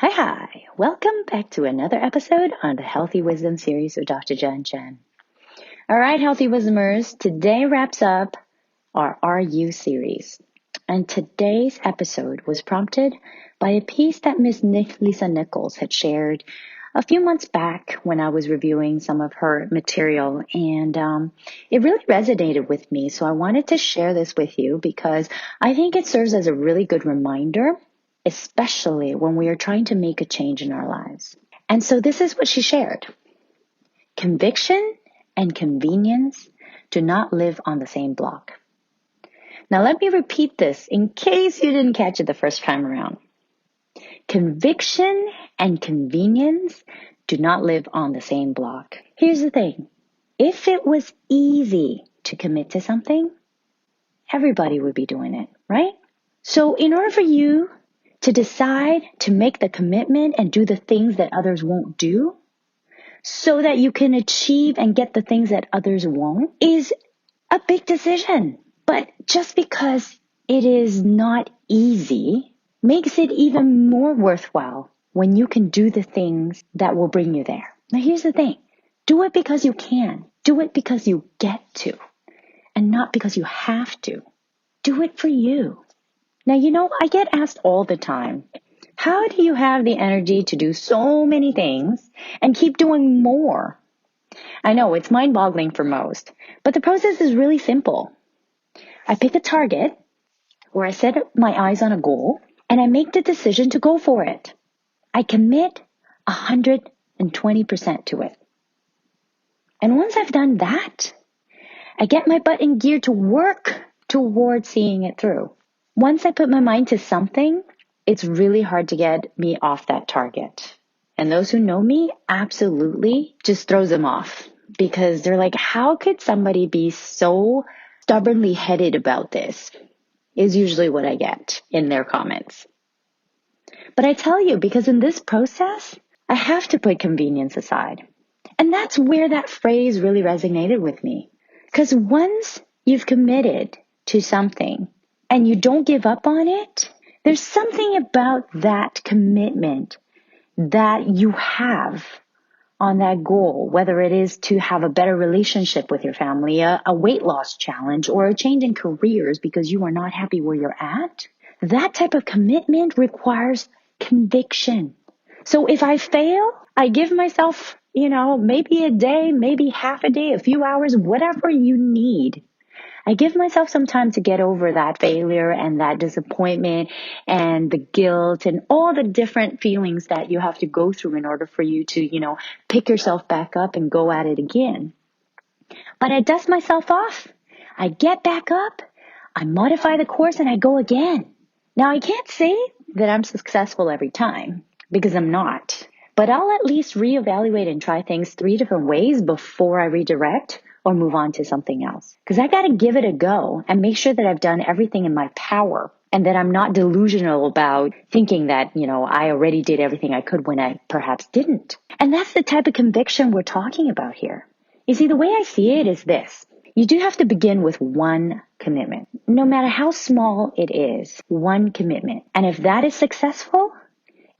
Hi. Welcome back to another episode on the Healthy Wisdom series with Dr. Jen Chen. All right, Healthy Wisdomers, today wraps up our Are You series. And today's episode was prompted by a piece that Miss Lisa Nichols had shared a few months back when I was reviewing some of her material. And it really resonated with me. So I wanted to share this with you because I think it serves as a really good reminder, especially when we are trying to make a change in our lives. And so this is what she shared. Conviction and convenience do not live on the same block. Now let me repeat this in case you didn't catch it the first time around. Conviction and convenience do not live on the same block. Here's the thing. If it was easy to commit to something, everybody would be doing it, right? So in order for you to decide to make the commitment and do the things that others won't do so that you can achieve and get the things that others won't is a big decision. But just because it is not easy makes it even more worthwhile when you can do the things that will bring you there. Now here's the thing. Do it because you can. Do it because you get to and not because you have to. Do it for you. Now, I get asked all the time, how do you have the energy to do so many things and keep doing more? I know it's mind-boggling for most, but the process is really simple. I pick a target or I set my eyes on a goal and I make the decision to go for it. I commit 120% to it. And once I've done that, I get my butt in gear to work towards seeing it through. Once I put my mind to something, it's really hard to get me off that target. And those who know me absolutely just throws them off because they're like, how could somebody be so stubbornly headed about this? Is usually what I get in their comments. But I tell you, because in this process, I have to put convenience aside. And that's where that phrase really resonated with me. Because once you've committed to something, and you don't give up on it, there's something about that commitment that you have on that goal, whether it is to have a better relationship with your family, a weight loss challenge, or a change in careers because you are not happy where you're at. That type of commitment requires conviction. So if I fail, I give myself, maybe a day, maybe half a day, a few hours, whatever you need. I give myself some time to get over that failure and that disappointment and the guilt and all the different feelings that you have to go through in order for you to, pick yourself back up and go at it again. But I dust myself off. I get back up. I modify the course and I go again. Now, I can't say that I'm successful every time because I'm not. But I'll at least reevaluate and try things 3 different ways before I redirect or move on to something else. Because I got to give it a go and make sure that I've done everything in my power and that I'm not delusional about thinking that, I already did everything I could when I perhaps didn't. And that's the type of conviction we're talking about here. You see, the way I see it is this. You do have to begin with one commitment. No matter how small it is, one commitment. And if that is successful,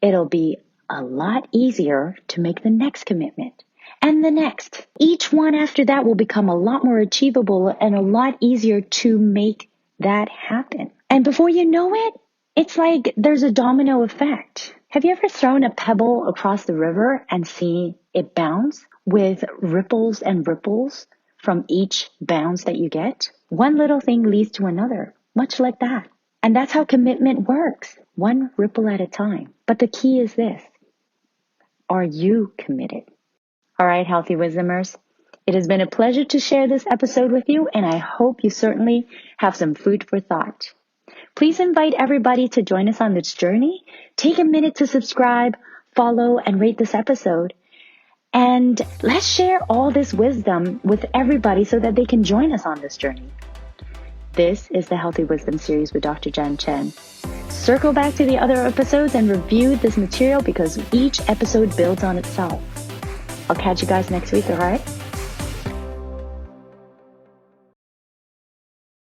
it'll be a lot easier to make the next commitment. And the next. Each one after that will become a lot more achievable and a lot easier to make that happen. And before you know it, it's like there's a domino effect. Have you ever thrown a pebble across the river and seen it bounce with ripples and ripples from each bounce that you get? One little thing leads to another, much like that. And that's how commitment works, one ripple at a time. But the key is this. Are you committed? All right, Healthy Wisdomers, it has been a pleasure to share this episode with you, and I hope you certainly have some food for thought. Please invite everybody to join us on this journey. Take a minute to subscribe, follow, and rate this episode. And let's share all this wisdom with everybody so that they can join us on this journey. This is the Healthy Wisdom series with Dr. Jen Chen. Circle back to the other episodes and review this material because each episode builds on itself. I'll catch you guys next week, all right?